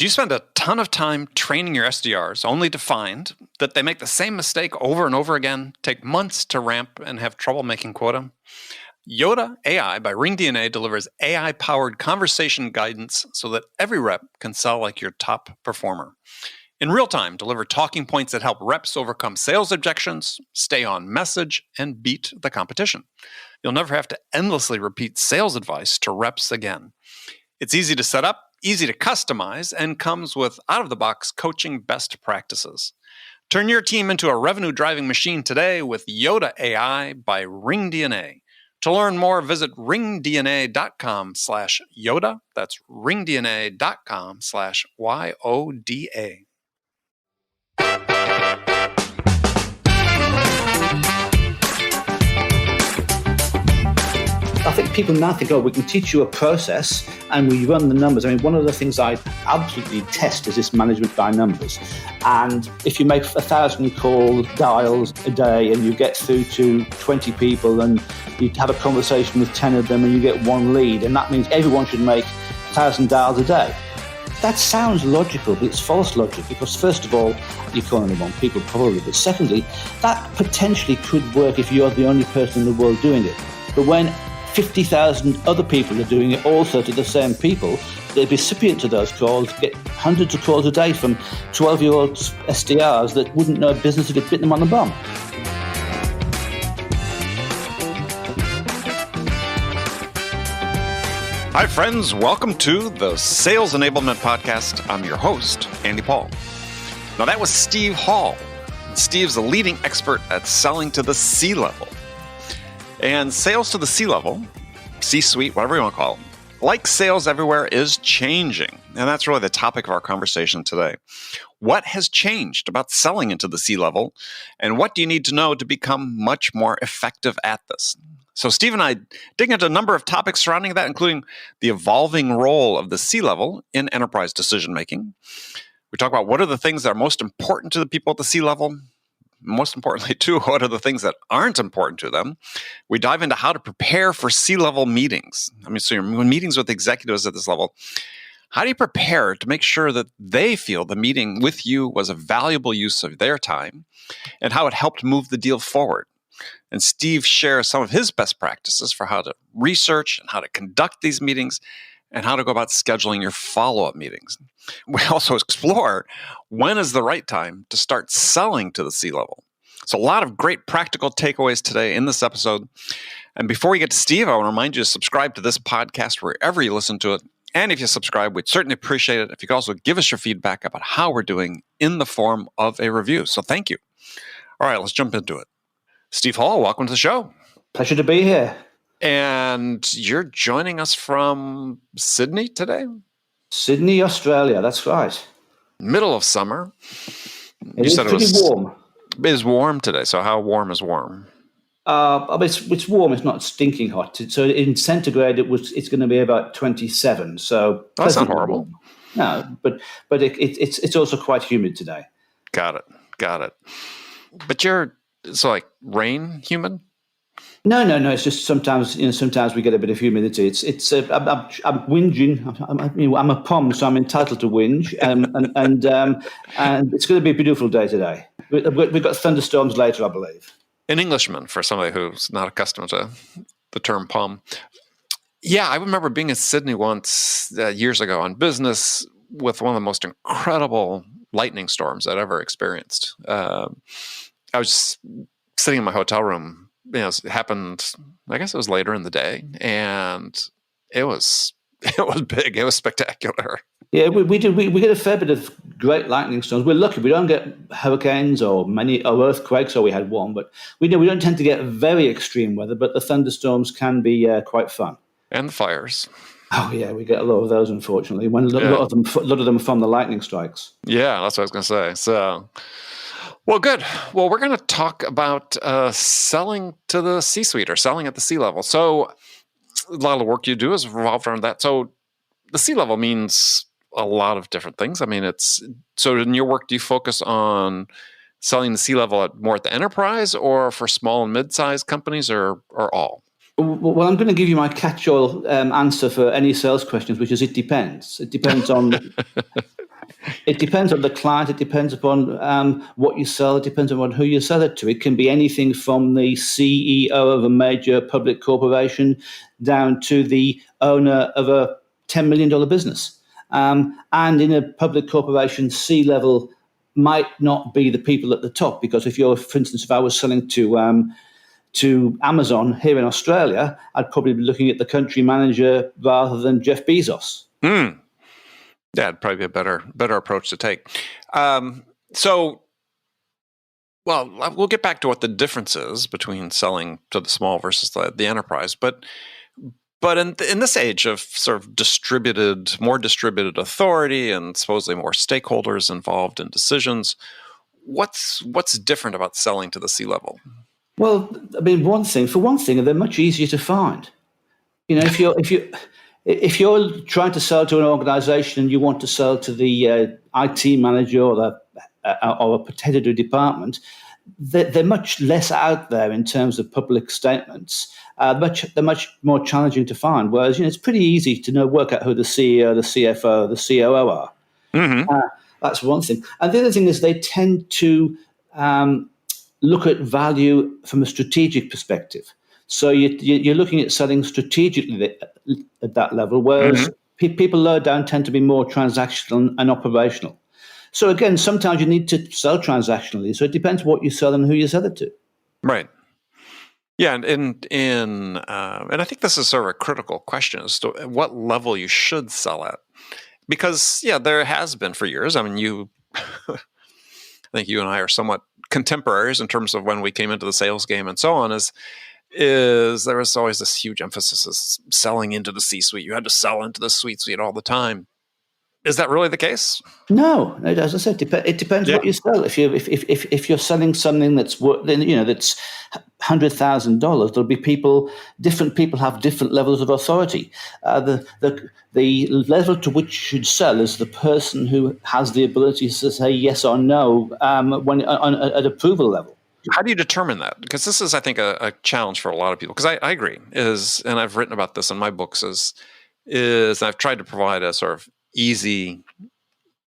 Do you spend a ton of time training your SDRs only to find that they make the same mistake over and over again, take months to ramp, and have trouble making quota? Yoda AI by RingDNA delivers AI-powered conversation guidance so that every rep can sell like your top performer. In real time, deliver talking points that help reps overcome sales objections, stay on message, and beat the competition. You'll never have to endlessly repeat sales advice to reps again. It's easy to set up, easy to customize, and comes with out-of-the-box coaching best practices. Turn your team into a revenue-driving machine today with Yoda AI by RingDNA. To learn more, visit ringdna.com/Yoda. That's ringdna.com/YODA. I think people now think, we can teach you a process and we run the numbers. I mean, one of the things I absolutely test is this management by numbers. And if you make 1,000 call dials a day and you get through to 20 people and you have a conversation with 10 of them and you get one lead, and that means everyone should make 1,000 dials a day. That sounds logical, but it's false logic because, first of all, you can only want people probably, but secondly, that potentially could work if you're the only person in the world doing it. But when 50,000 other people are doing it also to the same people, the recipient of those calls get hundreds of calls a day from 12-year-old SDRs that wouldn't know business if it bit them on the bum. Hi, friends. Welcome to the Sales Enablement Podcast. I'm your host, Andy Paul. Now, that was Steve Hall. Steve's a leading expert at selling to the C-level. And sales to the C-level, C-suite, whatever you want to call it, like sales everywhere, is changing. And that's really the topic of our conversation today. What has changed about selling into the C-level? And what do you need to know to become much more effective at this? So Steve and I dig into a number of topics surrounding that, including the evolving role of the C-level in enterprise decision-making. We talk about what are the things that are most important to the people at the C-level. Most importantly, too, what are the things that aren't important to them? We dive into how to prepare for C-level meetings. So you're meetings with executives at this level. How do you prepare to make sure that they feel the meeting with you was a valuable use of their time and how it helped move the deal forward? And Steve shares some of his best practices for how to research and how to conduct these meetings and how to go about scheduling your follow-up meetings. We also explore when is the right time to start selling to the C-level. So a lot of great practical takeaways today in this episode. And before we get to Steve, I want to remind you to subscribe to this podcast wherever you listen to it. And if you subscribe, we'd certainly appreciate it if you could also give us your feedback about how we're doing in the form of a review. So thank you. All right, let's jump into it. Steve Hall, welcome to the show. Pleasure to be here. And you're joining us from Sydney today? Sydney, Australia. That's right. Middle of summer. It's pretty warm. It is warm today. So how warm is warm? It's warm. It's not stinking hot. So in centigrade, it's going to be about 27. So that's not horrible. Warm. No, but it's also quite humid today. Got it. But it's like rain humid? No. It's just sometimes we get a bit of humidity. I'm whinging. I'm a POM, so I'm entitled to whinge. And it's going to be a beautiful day today. We've got thunderstorms later, I believe. An Englishman for somebody who's not accustomed to the term POM. Yeah, I remember being in Sydney once years ago on business with one of the most incredible lightning storms I'd ever experienced. I was sitting in my hotel room. It happened, I guess it was later in the day, and it was big. It was spectacular. Yeah, we get a fair bit of great lightning storms. We're lucky. We don't get hurricanes or earthquakes, or we had one, but we don't tend to get very extreme weather, but the thunderstorms can be quite fun. And the fires. Oh, yeah, we get a lot of those, unfortunately, when a lot of them from the lightning strikes. Yeah, that's what I was going to say. So... Well, good. Well, we're going to talk about selling to the C-suite or selling at the C-level. So a lot of the work you do is revolved around that. So the C-level means a lot of different things. So in your work, do you focus on selling the C-level more at the enterprise or for small and mid-sized companies or all? Well, I'm going to give you my catch-all answer for any sales questions, which is it depends. It depends on... It depends on the client. It depends upon what you sell. It depends on who you sell it to. It can be anything from the CEO of a major public corporation down to the owner of a $10 million business. And in a public corporation, C-level might not be the people at the top, because if you're, for instance, if I was selling to Amazon here in Australia, I'd probably be looking at the country manager rather than Jeff Bezos. Yeah, it'd probably be a better approach to take. We'll get back to what the difference is between selling to the small versus the enterprise. But in this age of sort of more distributed authority and supposedly more stakeholders involved in decisions, what's different about selling to the C-level? Well, I mean, for one thing, they're much easier to find. You know, if you're trying to sell to an organization and you want to sell to the IT manager or a particular department, they're much less out there in terms of public statements. They're much more challenging to find. Whereas, it's pretty easy to work out who the CEO, the CFO, the COO are. Mm-hmm. That's one thing. And the other thing is they tend to look at value from a strategic perspective. So you're looking at selling strategically at that level, whereas people lower down tend to be more transactional and operational. So again, sometimes you need to sell transactionally. So it depends what you sell and who you sell it to. Right. Yeah, and I think this is sort of a critical question as to what level you should sell at, because there has been for years. I mean, I think you and I are somewhat contemporaries in terms of when we came into the sales game and so on. Is there was always this huge emphasis of selling into the C-suite. You had to sell into the C-suite all the time. Is that really the case? No, as I said, it depends what you sell. If you're selling something that's that's $100,000, there'll be different people have different levels of authority. The level to which you should sell is the person who has the ability to say yes or no at approval level. How do you determine that? Because this is, I think, a challenge for a lot of people. Because I agree, and I've written about this in my books, is I've tried to provide a sort of easy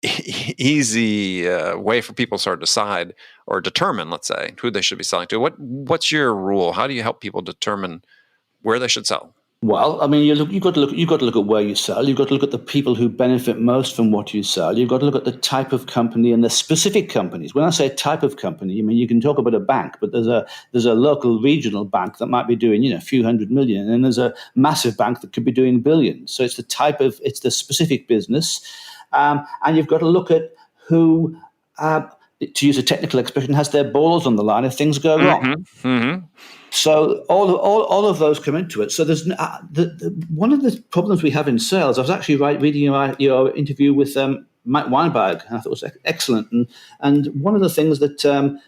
way for people to sort of decide or determine, let's say, who they should be selling to. What's your rule? How do you help people determine where they should sell? Well, I mean, you've got to look at where you sell. You've got to look at the people who benefit most from what you sell. You've got to look at the type of company and the specific companies. When I say type of company, I mean, you can talk about a bank, but there's a local regional bank that might be doing a few $100 million, and there's a massive bank that could be doing billions. So it's the specific business, and you've got to look at who, to use a technical expression, has their balls on the line if things go wrong. Mm-hmm. So all of those come into it. So there's one of the problems we have in sales. I was actually reading your interview with Mike Weinberg, and I thought it was excellent. And one of the things that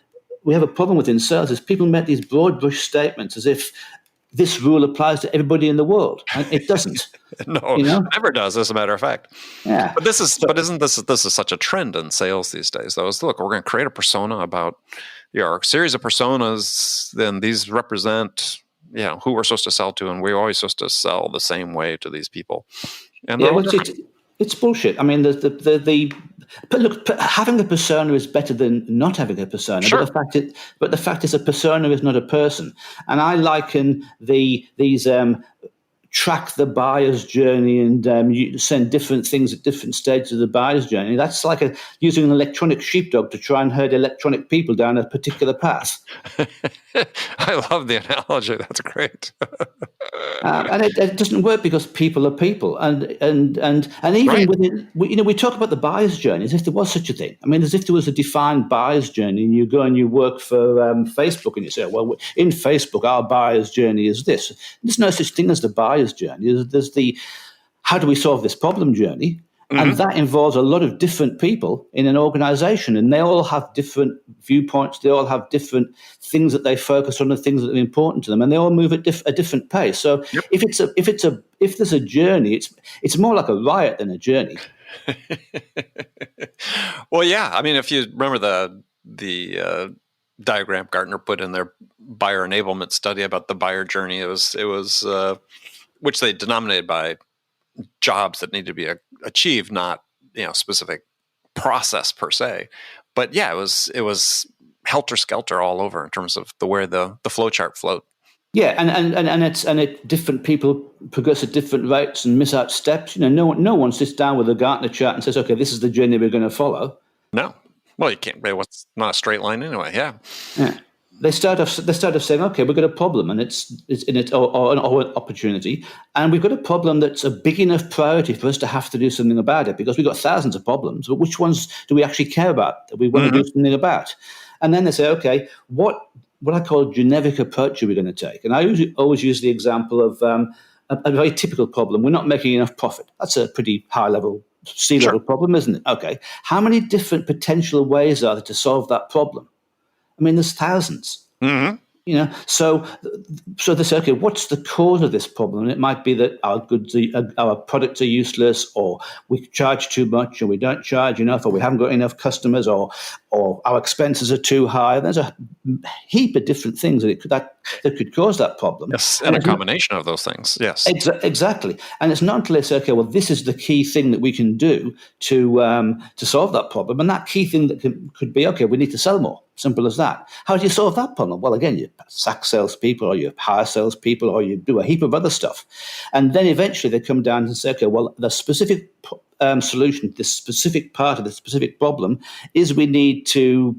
we have a problem with in sales is people make these broad brush statements as if this rule applies to everybody in the world, and it doesn't. No, it never does, as a matter of fact. Yeah. But isn't this such a trend in sales these days? Though, look, we're going to create a persona about a series of personas. Then these represent who we're supposed to sell to, and we're always supposed to sell the same way to these people. And it's bullshit. I mean, look, having a persona is better than not having a persona. Sure. But the fact is, a persona is not a person. And I liken these track the buyer's journey and you send different things at different stages of the buyer's journey. That's like using an electronic sheepdog to try and herd electronic people down a particular path. I love the analogy. That's great. And it doesn't work because people are people, and even right. within, we talk about the buyer's journey as if there was such a thing. I mean, as if there was a defined buyer's journey, and you go and you work for Facebook, and you say, well, in Facebook, our buyer's journey is this. There's no such thing as the buyer's journey. There's the how do we solve this problem journey. And that involves a lot of different people in an organization, and they all have different viewpoints. They all have different things that they focus on, the things that are important to them, and they all move at a different pace. So if there's a journey, it's more like a riot than a journey. Well, yeah. I mean, if you remember the diagram Gartner put in their buyer enablement study about the buyer journey, it was which they denominated by jobs that need to be achieved, not specific process per se. But yeah, it was helter skelter all over in terms of the way the flow chart flowed. Yeah, and different people progress at different rates and miss out steps. No one sits down with a Gartner chart and says, "Okay, this is the journey we're going to follow." No, well, you can't. What's not a straight line anyway? Yeah. They start off saying, "Okay, we've got a problem, and it's or an opportunity, and we've got a problem that's a big enough priority for us to have to do something about it because we've got thousands of problems. But which ones do we actually care about that we want to do something about?" And then they say, "Okay, what I call generic approach are we going to take?" And I always use the example of a very typical problem. We're not making enough profit. That's a pretty high level, C-level problem, isn't it? Okay, how many different potential ways are there to solve that problem? I mean, there's thousands. So they say, okay, what's the cause of this problem? And it might be that our products are useless, or we charge too much, or we don't charge enough, or we haven't got enough customers, or our expenses are too high. There's a heap of different things that could cause that problem. Yes, and a combination of those things. Yes, exactly. And it's not until they say, okay, well, this is the key thing that we can do to solve that problem, and that key thing that could be, okay, we need to sell more. Simple as that. How do you solve that problem? Well, again, you sack salespeople, or you hire salespeople, or you do a heap of other stuff. And then eventually they come down and say, okay, well, the specific solution, this specific part of the specific problem is we need to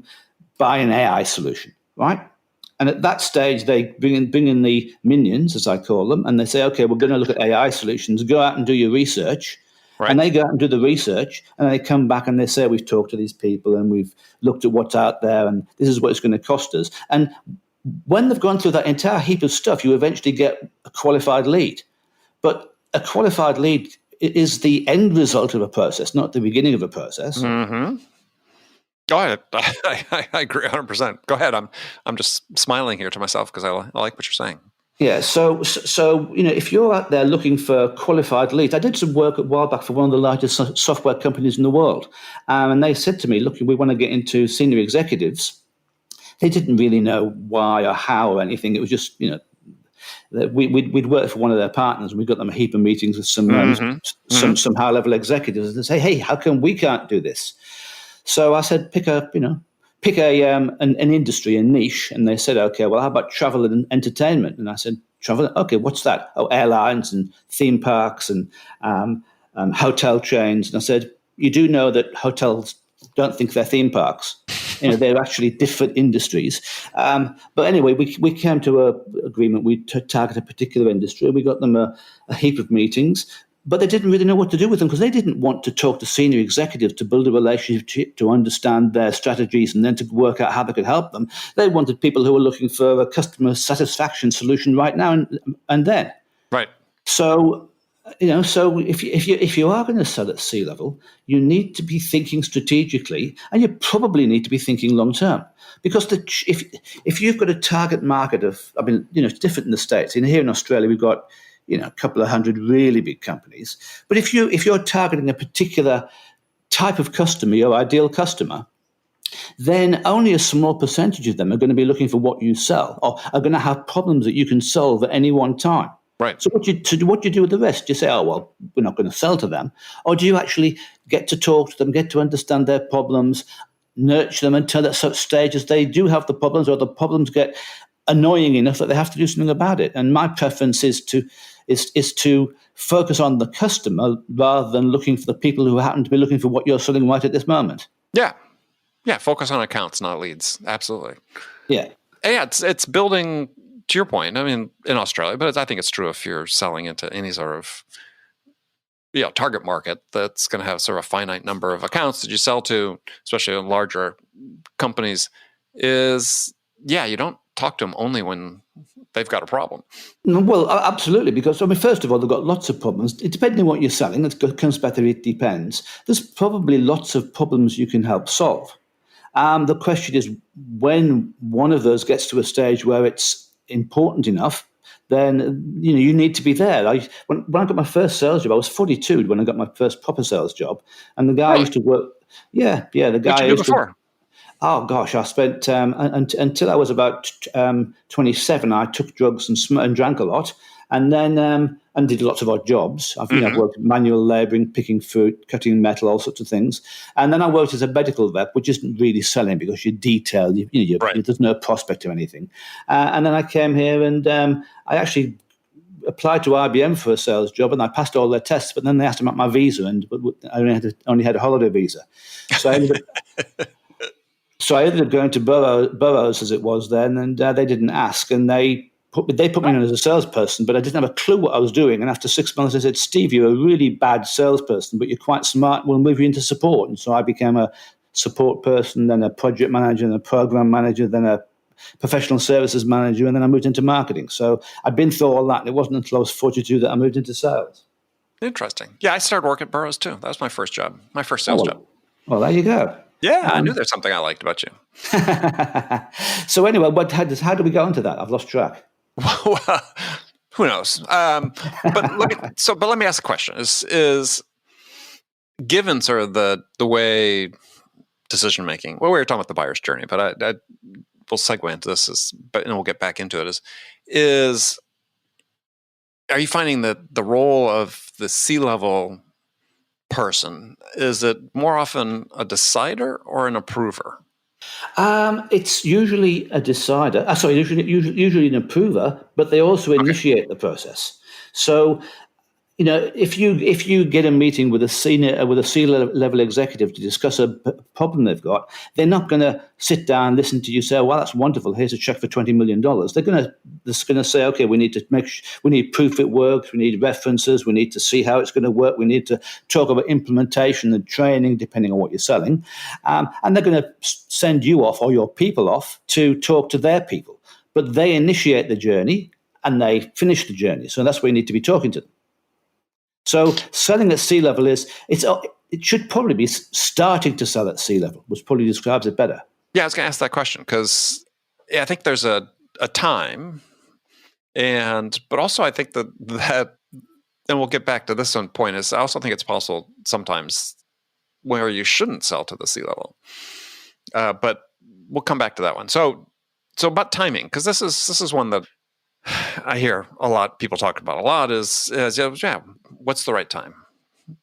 buy an AI solution, right? And at that stage, they bring in the minions, as I call them, and they say, okay, we're going to look at AI solutions. Go out and do your research. Right. And they go out and do the research, and they come back and they say, we've talked to these people and we've looked at what's out there, and this is what it's going to cost us. And when they've gone through that entire heap of stuff, you eventually get a qualified lead. But a qualified lead is the end result of a process, not the beginning of a process. Mm-hmm. Go ahead. I agree 100%. Go ahead. I'm just smiling here to myself because I like what you're saying. Yeah, so if you're out there looking for qualified leads, I did some work a while back for one of the largest software companies in the world, and they said to me, "Look, we want to get into senior executives." They didn't really know why or how or anything. It was just we'd worked for one of their partners, and we got them a heap of meetings with some high level executives, and they say, "Hey, how come we can't do this?" So I said, pick an industry, a niche, and they said, okay, well, how about travel and entertainment? And I said, travel, okay, what's that? Oh, airlines and theme parks and hotel chains. And I said, you do know that hotels don't think they're theme parks. They're actually different industries. But anyway, we came to an agreement. We target a particular industry. We got them a heap of meetings. But they didn't really know what to do with them because they didn't want to talk to senior executives to build a relationship, to understand their strategies and then to work out how they could help them. They wanted people who were looking for a customer satisfaction solution right now and then. Right. So, so if you are going to sell at C-level, you need to be thinking strategically, and you probably need to be thinking long term. Because if you've got a target market of, it's different in the States. Here in Australia, we've got a couple of hundred really big companies. But if you're targeting a particular type of customer, your ideal customer, then only a small percentage of them are going to be looking for what you sell or are going to have problems that you can solve at any one time. Right. So what do you do with the rest? Do you say, oh, well, we're not going to sell to them? Or do you actually get to talk to them, get to understand their problems, nurture them until at such stages they do have the problems or the problems get annoying enough that they have to do something about it? And my preference is to focus on the customer rather than looking for the people who happen to be looking for what you're selling right at this moment. Yeah. Yeah. Focus on accounts, not leads. Absolutely. Yeah. Yeah. It's building, to your point, in Australia, but I think it's true if you're selling into any sort of target market that's going to have sort of a finite number of accounts that you sell to, especially in larger companies, you don't talk to them only when they've got a problem. Well, absolutely, because first of all, they've got lots of problems. Depending on what you're selling, it comes back to it depends. There's probably lots of problems you can help solve. The question is when one of those gets to a stage where it's important enough, then you need to be there. When I got my first sales job, I was 42 when I got my first proper sales job, and the guy used to work. Yeah, the guy used to. Oh gosh, I spent until I was about 27. I took drugs and drank a lot, and then and did lots of odd jobs. I've Hmm. worked manual labouring, picking fruit, cutting metal, all sorts of things. And then I worked as a medical rep, which isn't really selling because you're detailed. Right. There's no prospect or anything. And then I came here and I actually applied to IBM for a sales job, and I passed all their tests. But then they asked about my visa, and I only had a holiday visa, so I ended up so I ended up going to Burroughs as it was then, and they didn't ask, and they put me in as a salesperson, but I didn't have a clue what I was doing. And after 6 months, they said, "Steve, you're a really bad salesperson, but you're quite smart. We'll move you into support." And so I became a support person, then a project manager, then a program manager, then a professional services manager, and then I moved into marketing. So I'd been through all that, and it wasn't until I was 42 that I moved into sales. Interesting. Yeah, I started work at Burroughs too. That was my first job, my first Oh sales job. well, there you go. Yeah, I knew there's something I liked about you. So anyway, how do we go into that? I've lost track. Well, who knows? But let me ask a question: Is given sort of the way decision making? Well, we were talking about the buyer's journey, but I we'll segue into this, and we'll get back into it. Is are you finding that the role of the C-level person, is it more often a decider or an approver? It's usually a decider. Usually an approver, but they also Okay. initiate the process. So if you get a meeting with a C level executive to discuss a problem they've got, they're not going to sit down, listen to you say, "Well, that's wonderful. Here's a check for $20 million." They're going to say, "Okay, we need proof it works. We need references. We need to see how it's going to work. We need to talk about implementation and training, depending on what you're selling." And they're going to send you off or your people off to talk to their people, but they initiate the journey and they finish the journey. So that's where you need to be talking to them. So selling at C level it should probably be starting to sell at C level, which probably describes it better. Yeah, I was going to ask that question because I think there's a time, but also I think that, and we'll get back to this one point, is I also think it's possible sometimes where you shouldn't sell to the C level. But we'll come back to that one. So about timing, because this is one that I hear a lot, people talk about a lot, is what's the right time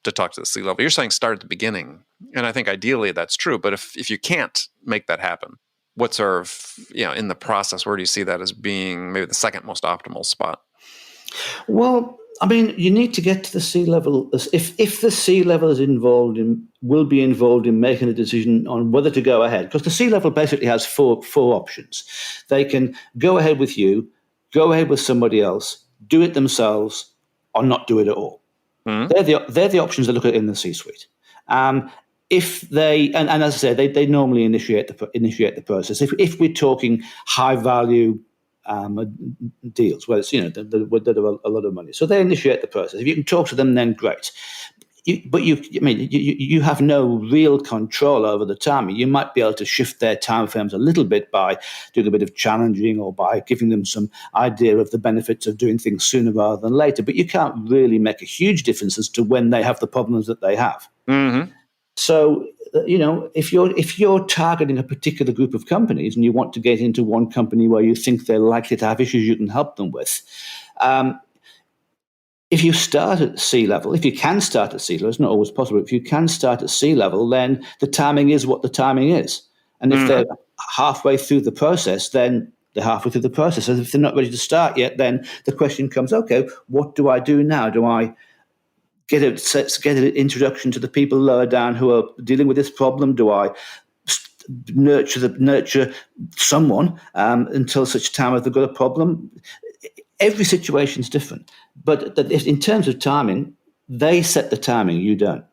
to talk to the C level? You're saying start at the beginning, and I think ideally that's true. But if you can't make that happen, what sort of in the process, where do you see that as being maybe the second most optimal spot? Well, I mean, you need to get to the C level. If the C level will be involved in making a decision on whether to go ahead, because the C level basically has four options. They can go ahead with you, go ahead with somebody else, do it themselves, or not do it at all. Mm-hmm. They're the options they look at in the C-suite. If they and as I say, they normally initiate the process. If we're talking high value deals, where it's that are a lot of money, so they initiate the process. If you can talk to them, then great. You have no real control over the timing. You might be able to shift their time frames a little bit by doing a bit of challenging or by giving them some idea of the benefits of doing things sooner rather than later. But you can't really make a huge difference as to when they have the problems that they have. Mm-hmm. So, if you're targeting a particular group of companies and you want to get into one company where you think they're likely to have issues you can help them with, if you start at C level, if you can start at C level, it's not always possible. If you can start at C level, then the timing is what the timing is. And if they're halfway through the process, then they're halfway through the process. And if they're not ready to start yet, then the question comes, okay, what do I do now? Do I get an introduction to the people lower down who are dealing with this problem? Do I nurture someone until such time as they've got a problem? Every situation is different, but in terms of timing, they set the timing. You don't.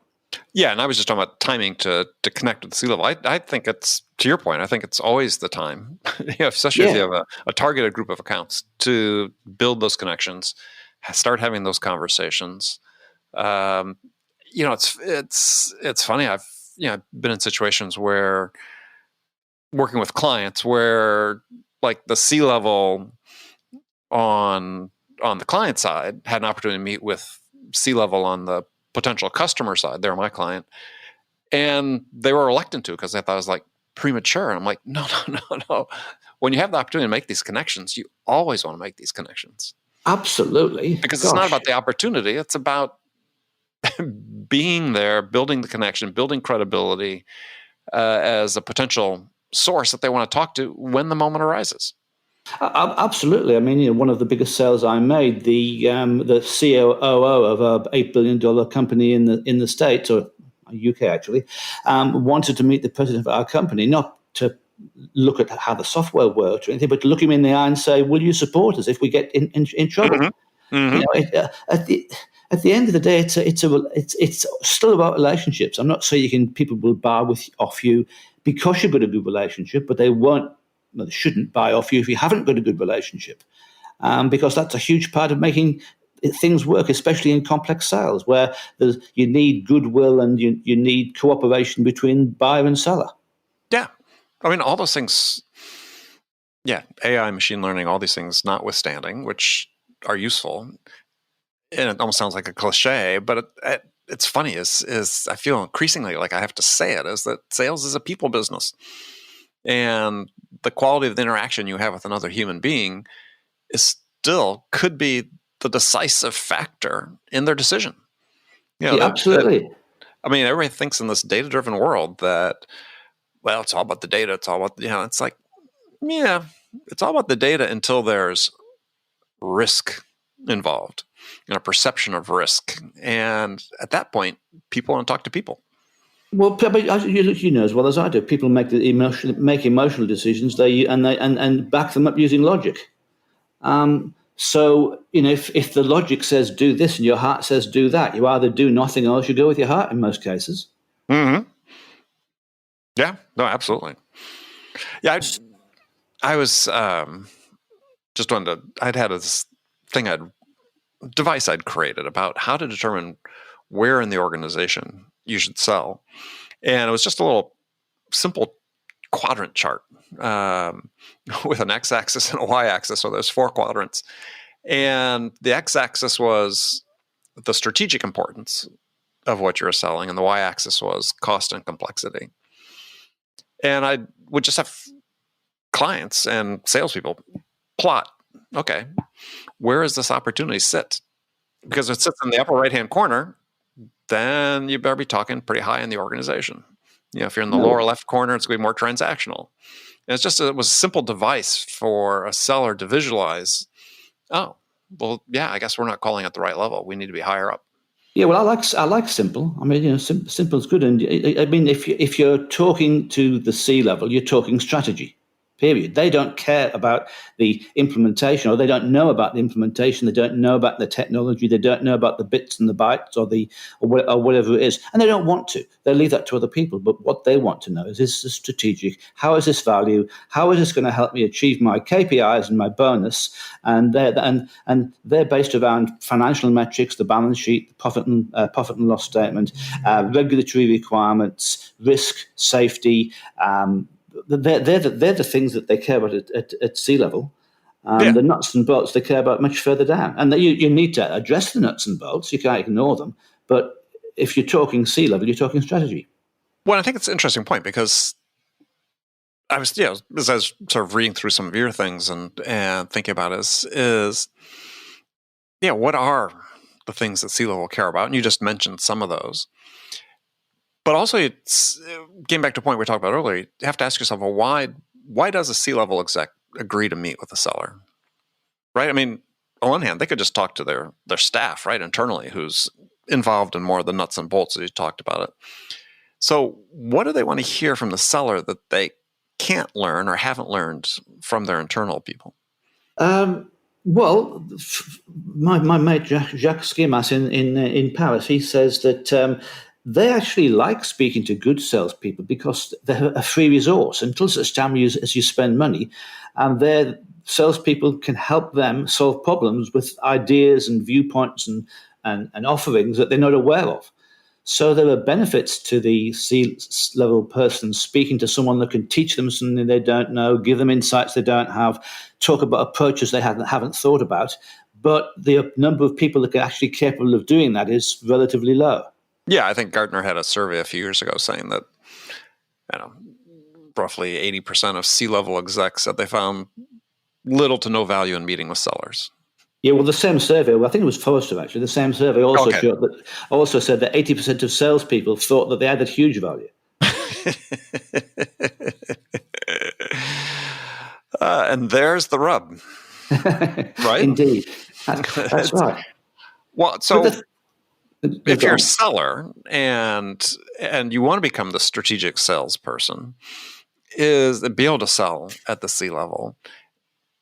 Yeah, and I was just talking about timing to connect with the C-level. I think it's, to your point, I think it's always the time, especially if you have a targeted group of accounts, to build those connections, start having those conversations. It's funny. I've been in situations where working with clients where like the C-level on the client side had an opportunity to meet with C-level on the potential customer side. They're my client, and they were reluctant to because they thought it was like premature. And I'm like, no. When you have the opportunity to make these connections, you always want to make these connections. Absolutely. Because it's not about the opportunity. It's about being there, building the connection, building credibility as a potential source that they want to talk to when the moment arises. Absolutely. I mean, one of the biggest sales I made, the COO of a $8 billion company in the States, or UK actually, wanted to meet the president of our company, not to look at how the software worked or anything, but to look him in the eye and say, "Will you support us if we get in trouble?" Mm-hmm. Mm-hmm. At the end of the day, it's still about relationships. I'm not saying people will buy off you because you've got a good relationship, but they won't. Well, they shouldn't buy off you if you haven't got a good relationship, because that's a huge part of making things work, especially in complex sales where you need goodwill and you need cooperation between buyer and seller. Yeah. I mean, all those things, AI, machine learning, all these things notwithstanding, which are useful. And it almost sounds like a cliche, but it's funny is I feel increasingly like I have to say it, is that sales is a people business. And the quality of the interaction you have with another human being could be the decisive factor in their decision. Absolutely. I mean, everybody thinks in this data-driven world that, well, it's all about the data. It's all about, it's like, it's all about the data until there's risk involved, a perception of risk. And at that point, people want to talk to people. Well, but you know as well as I do, people make emotional decisions. They back them up using logic. So if the logic says do this and your heart says do that, you either do nothing or else you go with your heart in most cases. Mm-hmm. Yeah. No, absolutely. Yeah. I was just I'd had this device I'd created about how to determine where in the organization you should sell. And it was just a little simple quadrant chart with an x-axis and a y-axis. So there's 4 quadrants. And the x-axis was the strategic importance of what you're selling, and the y-axis was cost and complexity. And I would just have clients and salespeople plot, okay, where does this opportunity sit? Because if it sits in the upper right-hand corner, then you better be talking pretty high in the organization. If you're in the lower left corner, it's going to be more transactional. And it was a simple device for a seller to visualize, oh, well, I guess we're not calling at the right level. We need to be higher up. Yeah, well, I like simple. I mean, simple is good. And I mean, if you're talking to the C level, you're talking strategy. Period. They don't care about the implementation, or they don't know about the implementation. They don't know about the technology. They don't know about the bits and the bytes or whatever it is, and they don't want to. They leave that to other people. But what they want to know is this strategic. How is this value? How is this going to help me achieve my KPIs and my bonus? And they're based around financial metrics, the balance sheet, the profit and loss statement, regulatory requirements, risk, safety. They're the things that they care about at sea level. The nuts and bolts they care about much further down. And you need to address the nuts and bolts. You can't ignore them. But if you're talking sea level, you're talking strategy. Well, I think it's an interesting point, because I was, as I was sort of reading through some of your things and thinking about is what are the things that sea level care about? And you just mentioned some of those. But also, it's getting back to a point we talked about earlier, you have to ask yourself, well, why does a C-level exec agree to meet with a seller? Right? I mean, on one hand, they could just talk to their staff, right, internally, who's involved in more of the nuts and bolts as you talked about it. So what do they want to hear from the seller that they can't learn or haven't learned from their internal people? Well, my mate Jacques Skimas in Paris, he says that they actually like speaking to good salespeople because they're a free resource until such time as you spend money, and their salespeople can help them solve problems with ideas and viewpoints and offerings that they're not aware of. So there are benefits to the C-level person speaking to someone that can teach them something they don't know, give them insights they don't have, talk about approaches they haven't thought about. But the number of people that are actually capable of doing that is relatively low. Yeah, I think Gartner had a survey a few years ago saying that roughly 80% of C-level execs said they found little to no value in meeting with sellers. Yeah, well, the same survey, I think it was Forrester actually, the same survey also said that 80% of salespeople thought that they added huge value. And there's the rub, right? Indeed. That's right. Well, so if you're a seller and you want to become the strategic salesperson, is be able to sell at the C level.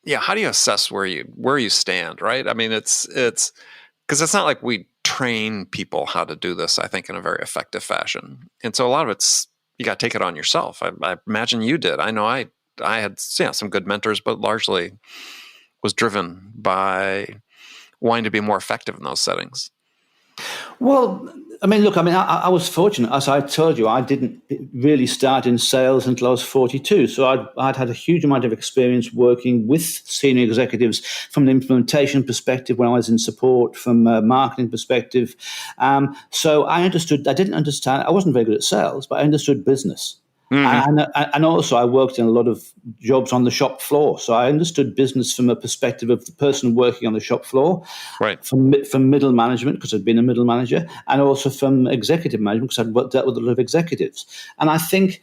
Yeah, how do you assess where you stand, right? I mean, it's because it's not like we train people how to do this, I think, in a very effective fashion. And so a lot of it's, you got to take it on yourself. I imagine you did. I know I had some good mentors, but largely was driven by wanting to be more effective in those settings. Well, I mean, look, I was fortunate. As I told you, I didn't really start in sales until I was 42. So I'd had a huge amount of experience working with senior executives from an implementation perspective when I was in support, from a marketing perspective. So I didn't understand, I wasn't very good at sales, but I understood business. Mm-hmm. And also I worked in a lot of jobs on the shop floor. So I understood business from a perspective of the person working on the shop floor, right? From middle management, because I'd been a middle manager, and also from executive management, because I'd dealt with a lot of executives. And I think,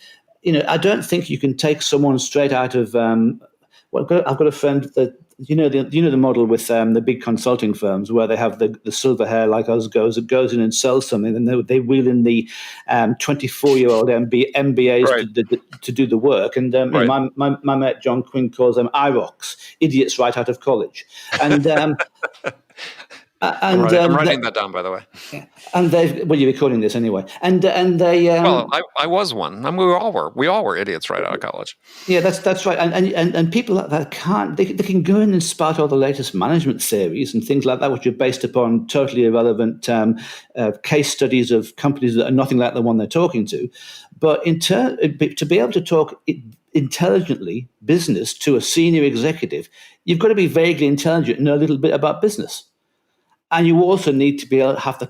I don't think you can take someone straight out of, I've got a friend that, the model with the big consulting firms where they have the silver hair like us goes in and sells something, and they wheel in the 24-year-old MBAs right. to do the work. And right. my mate John Quinn calls them IROCs, idiots right out of college. And I'm writing that down, by the way. And you're recording this anyway. And they. Well, I was one. I mean, we all were idiots right out of college. Yeah, that's right. And people that can't, they can go in and spout all the latest management theories and things like that, which are based upon totally irrelevant case studies of companies that are nothing like the one they're talking to. But to be able to talk intelligently business to a senior executive, you've got to be vaguely intelligent and know a little bit about business. And you also need to be able to have the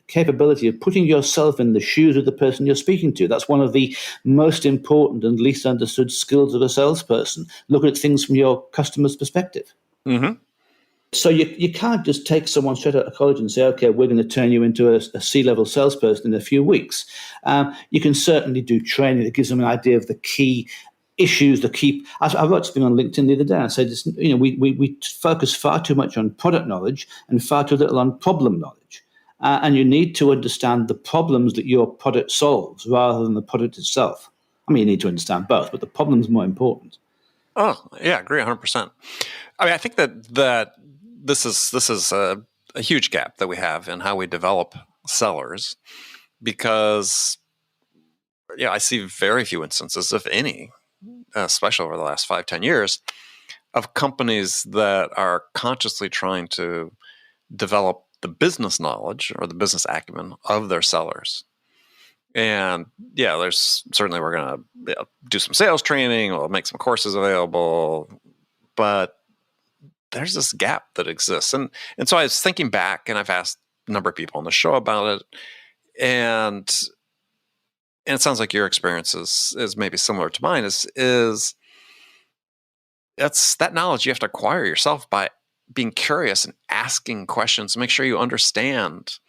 capability of putting yourself in the shoes of the person you're speaking to. That's one of the most important and least understood skills of a salesperson. Look at things from your customer's perspective. Mm-hmm. So you can't just take someone straight out of college and say, okay, we're going to turn you into a C-level salesperson in a few weeks. You can certainly do training that gives them an idea of the key issues. I wrote something on LinkedIn the other day. I said, we focus far too much on product knowledge and far too little on problem knowledge. And you need to understand the problems that your product solves rather than the product itself. I mean, you need to understand both, but the problem's more important. Oh, yeah, I agree 100%. I mean, I think that this is a huge gap that we have in how we develop sellers, because I see very few instances, if any, especially over the last 5-10 years, of companies that are consciously trying to develop the business knowledge or the business acumen of their sellers. And there's certainly, we're going to do some sales training, we'll make some courses available, but there's this gap that exists. And so I was thinking back, and I've asked a number of people on the show about it, and it sounds like your experience is maybe similar to mine, is that's that knowledge you have to acquire yourself by being curious and asking questions to make sure you understand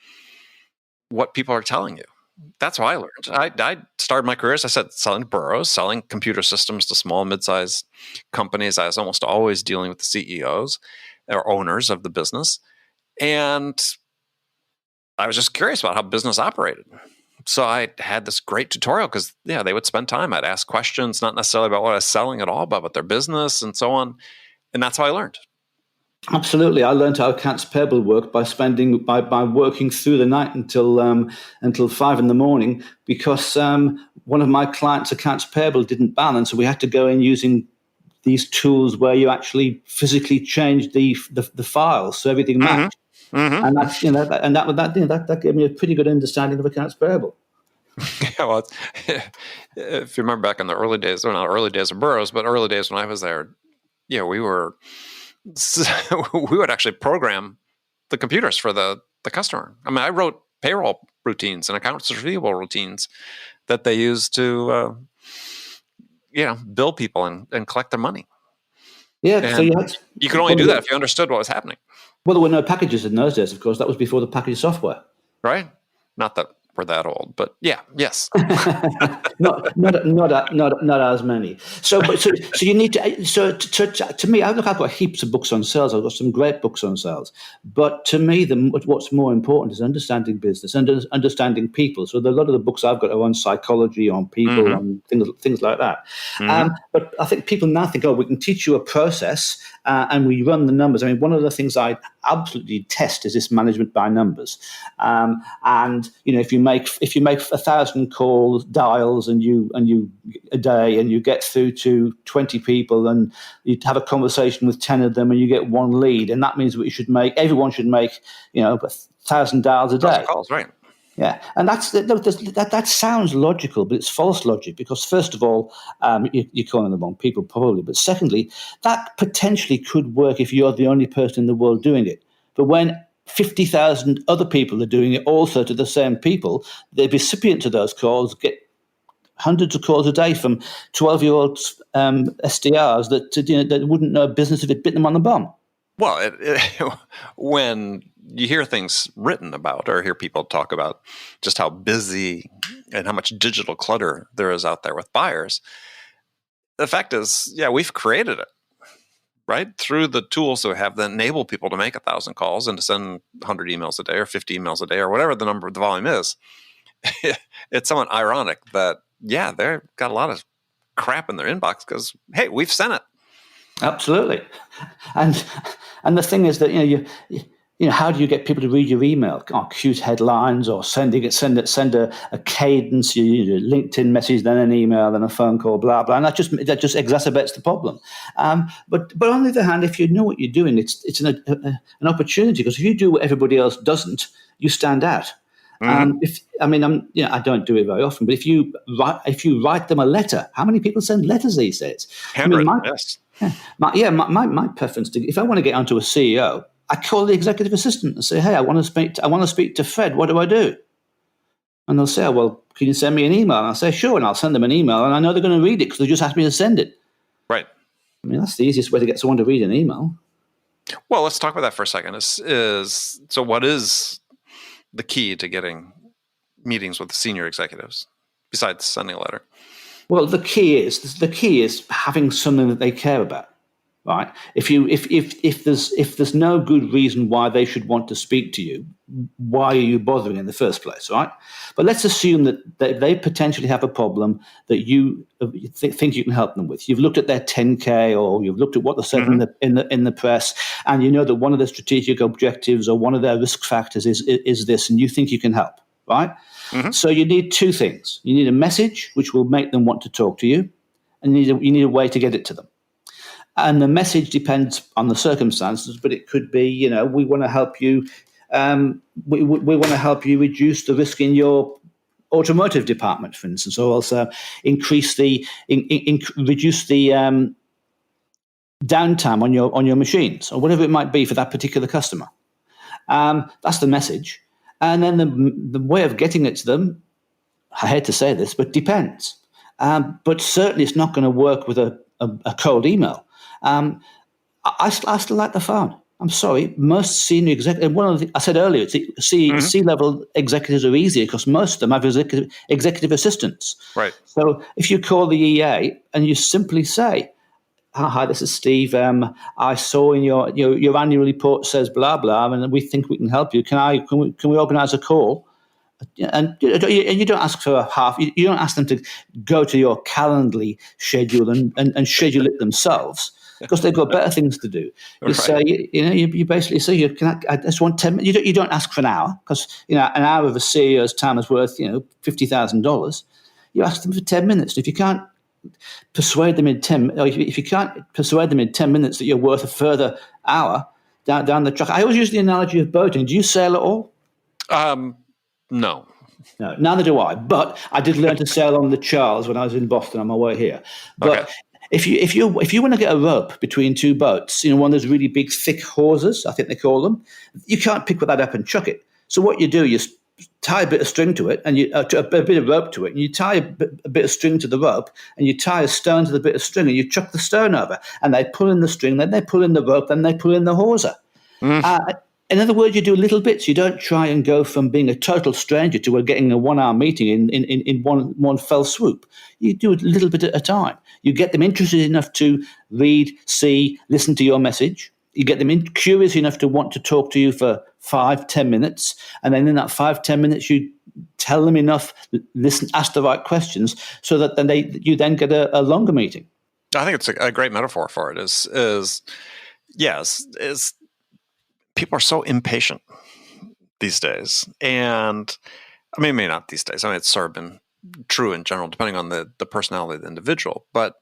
what people are telling you. That's how I learned. I started my career, as I said, selling bureaus, selling computer systems to small, mid-sized companies. I was almost always dealing with the CEOs or owners of the business. And I was just curious about how business operated. So I had this great tutorial because, they would spend time. I'd ask questions, not necessarily about what I was selling at all, but about their business and so on. And that's how I learned. Absolutely. I learned how accounts payable work by working through the night until 5 a.m, because one of my clients' accounts payable didn't balance. So we had to go in using these tools where you actually physically change the files so everything matched. Mm-hmm. And that gave me a pretty good understanding of accounts payable. Yeah, well, if you remember back in the early days, well, not early days of bureaus, but early days when I was there, we would actually program the computers for the customer. I mean, I wrote payroll routines and accounts receivable routines that they used to bill people and collect their money. Yeah, so And you could only do that if you understood what was happening. Well, there were no packages in those days, of course. That was before the package software. Right? Not that we're that old, but yes. not as many. So you need to. So to me, I've got heaps of books on sales. I've got some great books on sales. But to me, what's more important is understanding business and understanding people. So a lot of the books I've got are on psychology, on people, on things like that. But I think people now think, we can teach you a process and we run the numbers. I mean, one of the things I absolutely test is this management by numbers. And if you make 1,000 calls, dials, and you a day, and you get through to 20 people, and you have a conversation with 10 of them, and you get one lead, and that means everyone should make 1,000 dials a day. 1,000 calls, right? Yeah, and that sounds logical, but it's false logic, because first of all, you're calling the wrong people probably, but secondly, that potentially could work if you're the only person in the world doing it. But when 50,000 other people are doing it also to the same people, the recipient of those calls get hundreds of calls a day from 12-year-old SDRs that wouldn't know business if it bit them on the bum. Well, when you hear things written about or hear people talk about just how busy and how much digital clutter there is out there with buyers, the fact is, we've created it, right? Through the tools that we have that enable people to make 1,000 calls and to send 100 emails a day or 50 emails a day or whatever the volume is. It's somewhat ironic that, they've got a lot of crap in their inbox because, hey, we've sent it. Absolutely. And the thing is that, how do you get people to read your email? Cute headlines or send a cadence, you need a LinkedIn message, then an email, then a phone call, blah, blah. And that just exacerbates the problem. But on the other hand, if you know what you're doing, it's an opportunity, because if you do what everybody else doesn't, you stand out. I don't do it very often, but if you write them a letter, how many people send letters these days? Handwritten, yes. My preference if I want to get onto a CEO, I call the executive assistant and say, hey, I want to speak to Fred. What do I do? And they'll say, well, can you send me an email? And I'll say, sure. And I'll send them an email. And I know they're going to read it because they just asked me to send it. Right. I mean, that's the easiest way to get someone to read an email. Well, let's talk about that for a second. So what is the key to getting meetings with senior executives besides sending a letter? Well, the key is having something that they care about, right? If there's no good reason why they should want to speak to you, why are you bothering in the first place, right? But let's assume that they potentially have a problem that you think you can help them with. You've looked at their 10K, or you've looked at what they said in the press, and you know that one of their strategic objectives or one of their risk factors is this, and you think you can help, right? So you need two things. You need a message which will make them want to talk to you, and you need a way to get it to them. And the message depends on the circumstances, but it could be, we want to help you. We want to help you reduce the risk in your automotive department, for instance, or also reduce the downtime on your machines, or whatever it might be for that particular customer. That's the message. And then the way of getting it to them, I hate to say this, but depends. But certainly it's not going to work with a cold email. I still like the phone. I'm sorry. Most senior executives, one of the I said earlier, C-level executives are easier because most of them have executive assistants. Right. So if you call the EA and you simply say, hi, this is Steve. I saw in your annual report says blah blah, and we think we can help you. Can we organise a call? And you don't ask for you don't ask them to go to your Calendly schedule and schedule it themselves, because they've got better things to do. You say, you basically say, I just want 10 minutes. You don't ask for an hour, because an hour of a CEO's time is worth $50,000. You ask them for 10 minutes. If you can't persuade them in 10 minutes that you're worth a further hour down the track. I always use the analogy of boating. Do you sail at all? No, neither do I. But I did learn to sail on the Charles when I was in Boston on my way here. But if you want to get a rope between two boats, one of those really big thick hawsers, I think they call them, you can't pick that up and chuck it. So what you do, you tie a bit of string to it, and you a bit of rope to it, and you tie a bit of string to the rope, and you tie a stone to the bit of string, and you chuck the stone over, and they pull in the string, then they pull in the rope, then they pull in the hawser. In other words, you do little bits. You don't try and go from being a total stranger to getting a 1 hour meeting in one fell swoop. You do a little bit at a time. You get them interested enough to read, see, listen to your message. You get them curious enough to want to talk to you for 5-10 minutes. And then in that 5-10 minutes, you tell them enough, listen, ask the right questions so that you then get a longer meeting. I think it's a great metaphor for it is people are so impatient these days. And I mean, maybe not these days. I mean, it's sort of been true in general, depending on the personality of the individual. But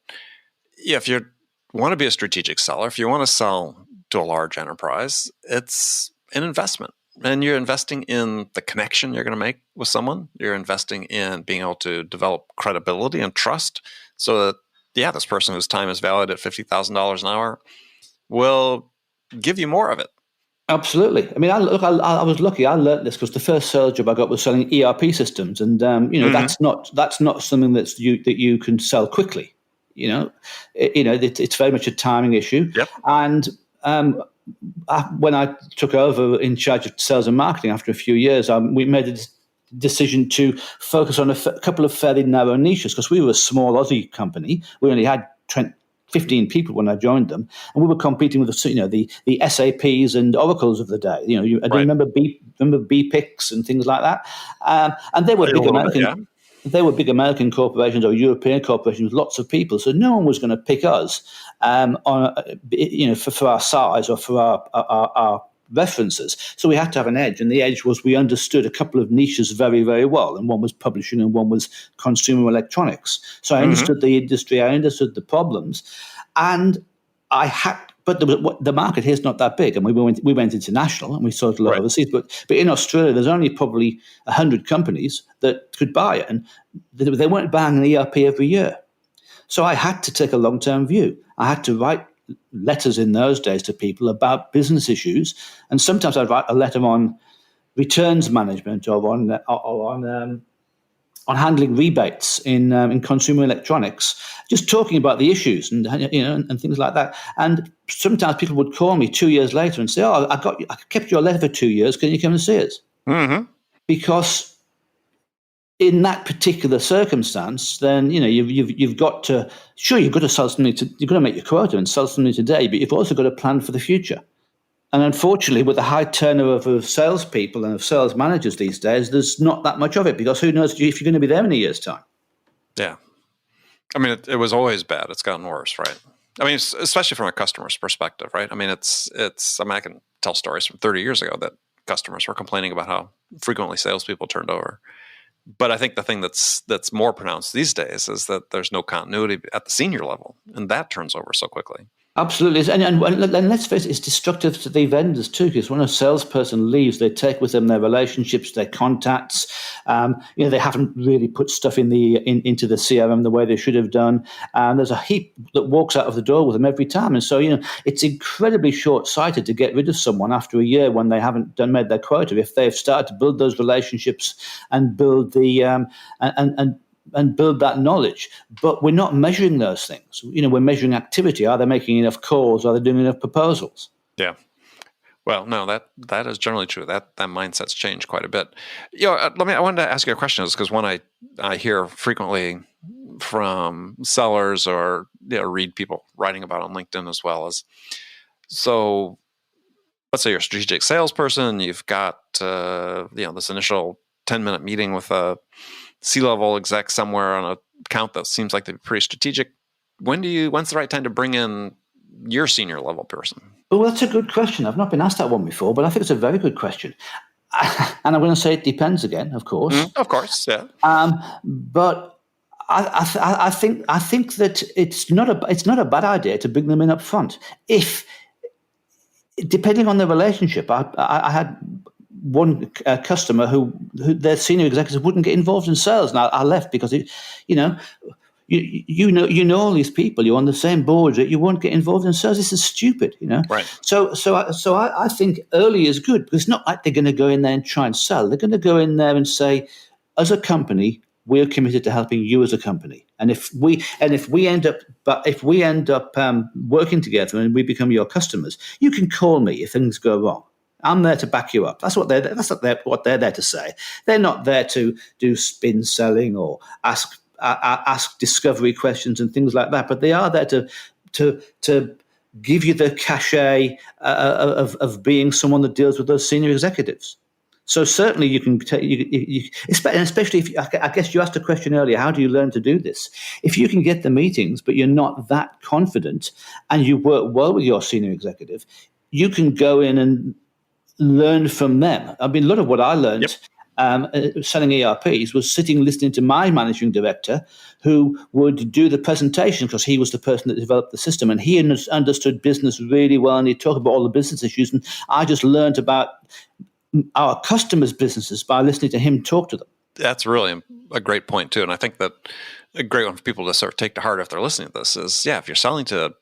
yeah, if you want to be a strategic seller, if you want to sell to a large enterprise, it's an investment. And you're investing in the connection you're going to make with someone. You're investing in being able to develop credibility and trust so that, this person whose time is valued at $50,000 an hour will give you more of it. Absolutely. I mean, I was lucky. I learned this because the first sales job I got was selling ERP systems, and that's not something that you can sell quickly. It's very much a timing issue. Yep. And when I took over in charge of sales and marketing after a few years, we made a decision to focus on a couple of fairly narrow niches because we were a small Aussie company. We only had 15 people when I joined them, and we were competing with the SAPs and Oracles of the day. I do remember BPICs and things like that, and they were big American. They were big American corporations or European corporations with lots of people, so no one was going to pick us for our size or for our references. So we had to have an edge, and the edge was we understood a couple of niches very, very well, and one was publishing and one was consumer electronics. So I understood the industry, I understood the problems, and but the market here is not that big, and we went international and we sold a lot overseas. But in Australia, there's only probably 100 companies that could buy it, and they weren't buying an ERP every year. So I had to take a long-term view. I had to write letters in those days to people about business issues, and sometimes I'd write a letter on returns management or on handling rebates in consumer electronics, just talking about the issues and things like that. And sometimes people would call me 2 years later and say, "Oh, I kept your letter for 2 years. Can you come and see us?" Mm-hmm. Because in that particular circumstance, then you've got to sell something. You've got to make your quota and sell something today, but you've also got to plan for the future. And unfortunately, with the high turnover of salespeople and of sales managers these days, there's not that much of it because who knows if you're going to be there in a year's time. Yeah, I mean, it was always bad. It's gotten worse, right? I mean, especially from a customer's perspective, right? I mean, I can tell stories from 30 years ago that customers were complaining about how frequently salespeople turned over. But I think the thing that's more pronounced these days is that there's no continuity at the senior level, and that turns over so quickly. Absolutely. And let's face it, it's destructive to the vendors too, because when a salesperson leaves, they take with them their relationships, their contacts. They haven't really put stuff into the CRM the way they should have done. And there's a heap that walks out of the door with them every time. And so, it's incredibly short-sighted to get rid of someone after a year when they haven't made their quota. If they've started to build those relationships and build and build that knowledge. But we're not measuring those things. We're measuring activity. Are they making enough calls? Are they doing enough proposals? Yeah. Well, no, that is generally true. That mindset's changed quite a bit. I wanted to ask you a question, because one I hear frequently from sellers or read people writing about on LinkedIn as well is, so let's say you're a strategic salesperson, you've got this initial 10-minute meeting with a C-level exec somewhere on an account that seems like they're pretty strategic. When's the right time to bring in your senior level person? Well, that's a good question. I've not been asked that one before, but I think it's a very good question. And I'm going to say it depends again, of course. Of course, yeah. But I think that it's not a bad idea to bring them in up front. If, depending on the relationship, I had one you their senior executive wouldn't get involved in sales. Now I left because you you know all these people. You're on the same boards. That you won't get involved in sales. This is stupid, you know. Right. So I think early is good, because it's not like they're going to go in there and try and sell. They're going to go in there and say, as a company, we're committed to helping you as a company. And if we end up working together and we become your customers, you can call me if things go wrong. I'm there to back you up. That's what they're there to say. They're not there to do spin selling or ask discovery questions and things like that. But they are there to give you the cachet of being someone that deals with those senior executives. So certainly you can take, especially if I guess you asked a question earlier, how do you learn to do this? If you can get the meetings, but you're not that confident, and you work well with your senior executive, you can go in and learn from them. I mean, a lot of what I learned selling ERPs was sitting listening to my managing director, who would do the presentation because he was the person that developed the system, and he understood business really well, and he'd talk about all the business issues, and I just learned about our customers' businesses by listening to him talk to them. That's really a great point too. And I think that a great one for people to sort of take to heart if they're listening to this is, if you're selling to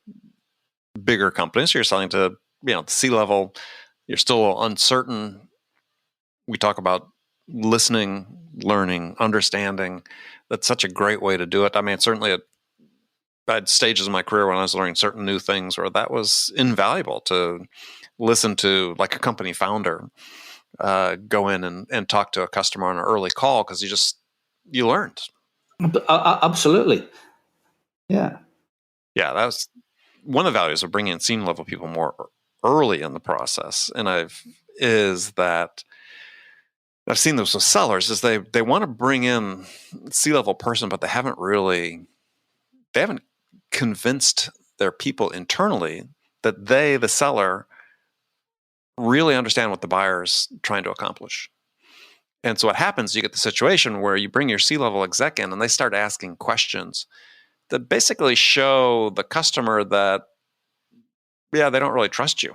bigger companies, you're selling to, the C-level, you're still uncertain. We talk about listening, learning, understanding. That's such a great way to do it. I mean, certainly I had stages in my career when I was learning certain new things where that was invaluable to listen to, like a company founder go in and talk to a customer on an early call, because you learned. Absolutely. Yeah. Yeah, that was one of the values of bringing in senior level people more early in the process. And I've seen this with sellers, is they want to bring in C-level person, but they haven't convinced their people internally that they, the seller, really understand what the buyer's trying to accomplish. And so what happens, you get the situation where you bring your C-level exec in and they start asking questions that basically show the customer that, they don't really trust you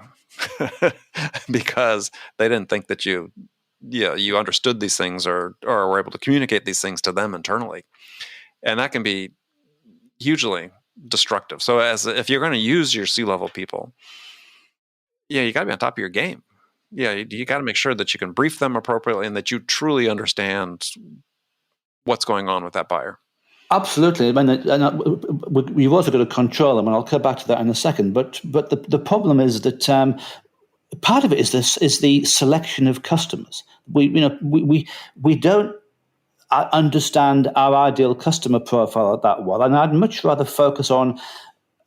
because they didn't think that you understood these things or were able to communicate these things to them internally. And that can be hugely destructive. So if you're going to use your C-level people, you got to be on top of your game. You got to make sure that you can brief them appropriately and that you truly understand what's going on with that buyer. Absolutely. I mean, we've also got to control them, and I'll come back to that in a second. But the problem is that part of it is the selection of customers. We don't understand our ideal customer profile that well, and I'd much rather focus on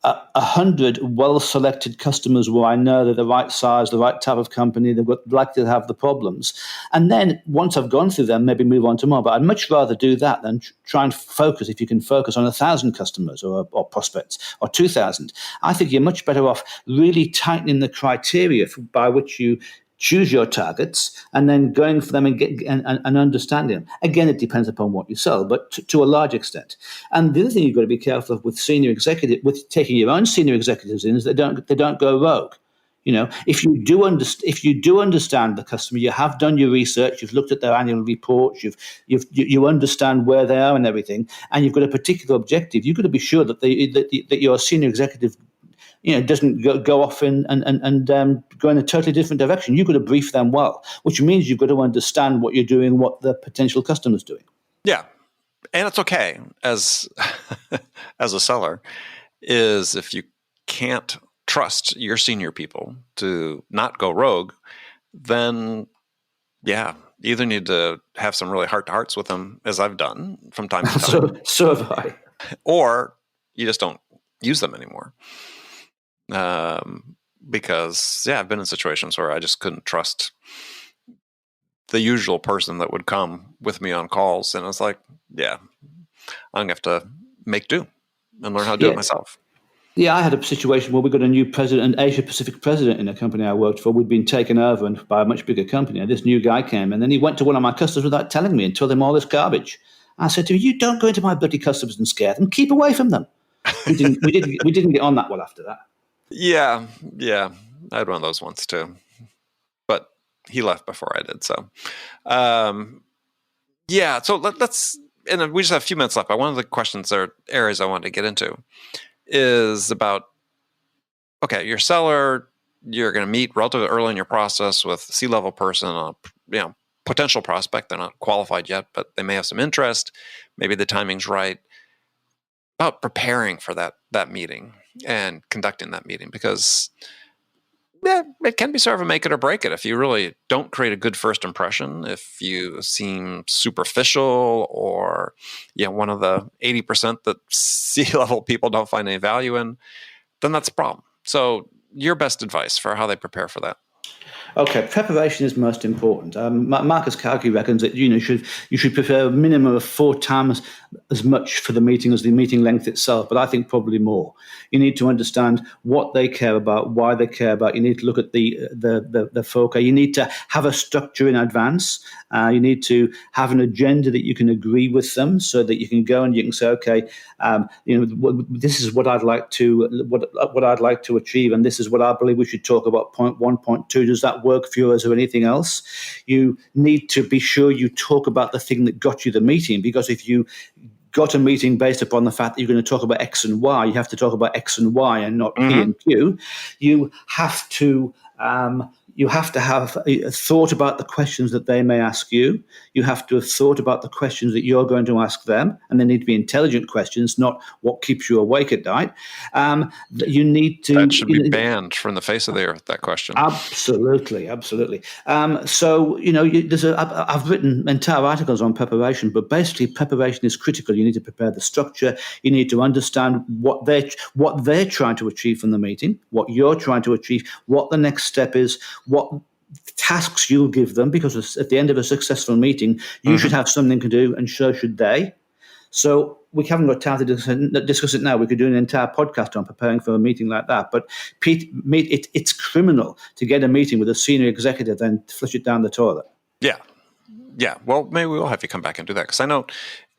100 well-selected customers where I know they're the right size, the right type of company, they're likely to have the problems. And then once I've gone through them, maybe move on to more. But I'd much rather do that than try and focus, if you can focus on 1,000 customers or prospects or 2,000. I think you're much better off really tightening the criteria by which you choose your targets and then going for them and understanding them. Again, it depends upon what you sell, but to a large extent. And the other thing you've got to be careful of with taking your own senior executives in, is they don't go rogue. If you do understand the customer, you have done your research, you've looked at their annual reports, you understand where they are and everything, and you've got a particular objective. You've got to be sure that that your senior executive doesn't go off and go in a totally different direction. You've got to brief them well, which means you've got to understand what you're doing, what the potential customer's doing. Yeah. And it's okay as a seller, is if you can't trust your senior people to not go rogue, then you either need to have some really heart-to-hearts with them, as I've done from time to time. So have I. Or you just don't use them anymore. Because I've been in situations where I just couldn't trust the usual person that would come with me on calls, and I was like, I'm gonna have to make do and learn how to do it myself. Yeah, I had a situation where we got a new president, an Asia Pacific president in a company I worked for. We'd been taken over by a much bigger company, and this new guy came, and then he went to one of my customers without telling me and told them all this garbage. I said to him, "You don't go into my bloody customers and scare them. Keep away from them." We didn't get on that well after that. Yeah, I had one of those ones too, but he left before I did. So, so let's and we just have a few minutes left, but one of the questions or areas I wanted to get into is about, okay, your seller, you're going to meet relatively early in your process with a C-level person, a potential prospect. They're not qualified yet, but they may have some interest. Maybe the timing's right. About preparing for that meeting and conducting that meeting, because it can be sort of a make it or break it if you really don't create a good first impression. If you seem superficial, or one of the 80% that C-level people don't find any value in, then that's a problem. So your best advice for how they prepare for that? Okay, preparation is most important. Marcus Calky reckons that you should prepare a minimum of 4 times as much for the meeting as the meeting length itself, but I think probably more. You need to understand what they care about, why they care about. You need to look at the focus. You need to have a structure in advance. You need to have an agenda that you can agree with them, so that you can go and you can say, okay, this is what I'd like to achieve, and this is what I believe we should talk about. Point 1, point 2. Does that work for you, or anything else? You need to be sure you talk about the thing that got you the meeting, because if you got a meeting based upon the fact that you're going to talk about X and Y, you have to talk about X and Y and not P and Q. You have to have thought about the questions that they may ask you. You have to have thought about the questions that you're going to ask them, and they need to be intelligent questions, not what keeps you awake at night. You need to. That should be banned from the face of the earth, that question. Absolutely. So, I've written entire articles on preparation, but basically preparation is critical. You need to prepare the structure. You need to understand what they're trying to achieve from the meeting, what you're trying to achieve, what the next step is, what tasks you'll give them, because at the end of a successful meeting, you should have something to do, and so should they. So we haven't got time to discuss it now. We could do an entire podcast on preparing for a meeting like that. But Pete, it's criminal to get a meeting with a senior executive then flush it down the toilet. Yeah. Well, maybe we'll have you come back and do that, because I know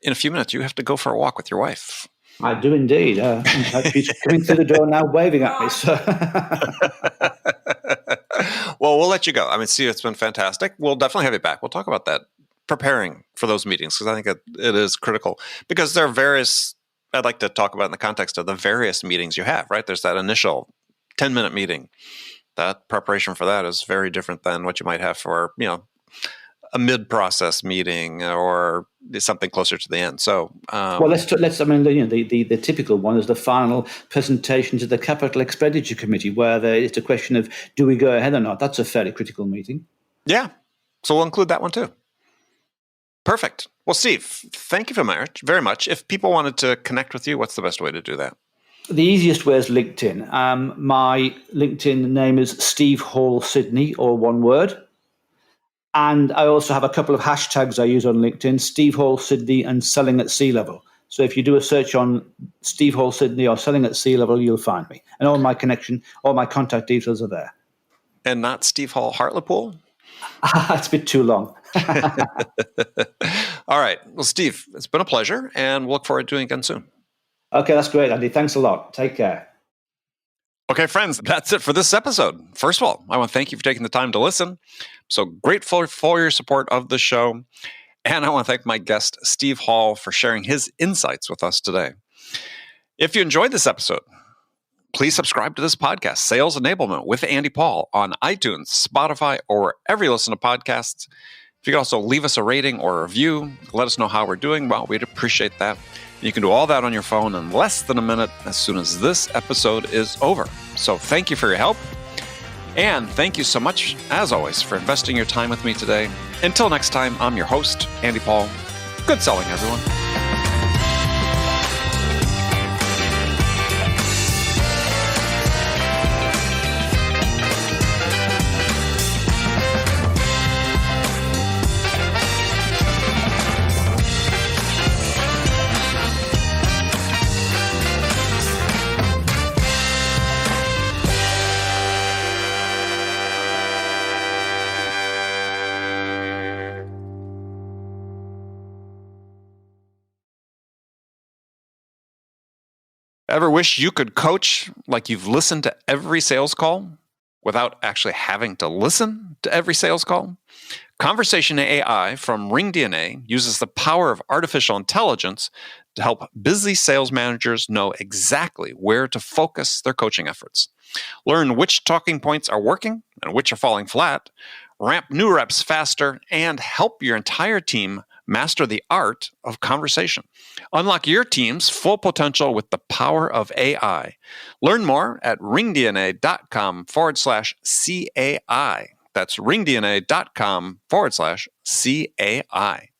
in a few minutes you have to go for a walk with your wife. I do indeed. She's coming through the door now, waving at me. So. Well, we'll let you go. I mean, Steve, it's been fantastic. We'll definitely have you back. We'll talk about that, preparing for those meetings, because I think it is critical. Because there are various, I'd like to talk about in the context of the various meetings you have, right? There's that initial 10-minute meeting. That preparation for that is very different than what you might have for, a mid-process meeting or something closer to the end. So, let's. I mean, the typical one is the final presentation to the Capital Expenditure Committee, where it's a question of, do we go ahead or not? That's a fairly critical meeting. Yeah, so we'll include that one too. Perfect. Well, Steve, thank you very much. If people wanted to connect with you, what's the best way to do that? The easiest way is LinkedIn. My LinkedIn name is Steve Hall Sydney, or one word. And I also have a couple of hashtags I use on LinkedIn: Steve Hall Sydney and Selling at C-Level. So if you do a search on Steve Hall Sydney or Selling at C-Level, you'll find me. And all my contact details are there. And not Steve Hall Hartlepool? It's a bit too long. All right. Well, Steve, it's been a pleasure, and we'll look forward to doing it again soon. Okay, that's great, Andy. Thanks a lot. Take care. Okay, friends, that's it for this episode. First of all, I want to thank you for taking the time to listen. So grateful for your support of the show. And I want to thank my guest, Steve Hall, for sharing his insights with us today. If you enjoyed this episode, please subscribe to this podcast, Sales Enablement with Andy Paul, on iTunes, Spotify, or wherever you listen to podcasts. If you could also leave us a rating or a review, let us know how we're doing. Well, we'd appreciate that. You can do all that on your phone in less than a minute as soon as this episode is over. So thank you for your help. And thank you so much, as always, for investing your time with me today. Until next time, I'm your host, Andy Paul. Good selling, everyone. Ever wish you could coach like you've listened to every sales call without actually having to listen to every sales call? Conversation AI from RingDNA uses the power of artificial intelligence to help busy sales managers know exactly where to focus their coaching efforts. Learn which talking points are working and which are falling flat, ramp new reps faster, and help your entire team master the art of conversation. Unlock your team's full potential with the power of AI. Learn more at ringdna.com/CAI. That's ringdna.com/CAI.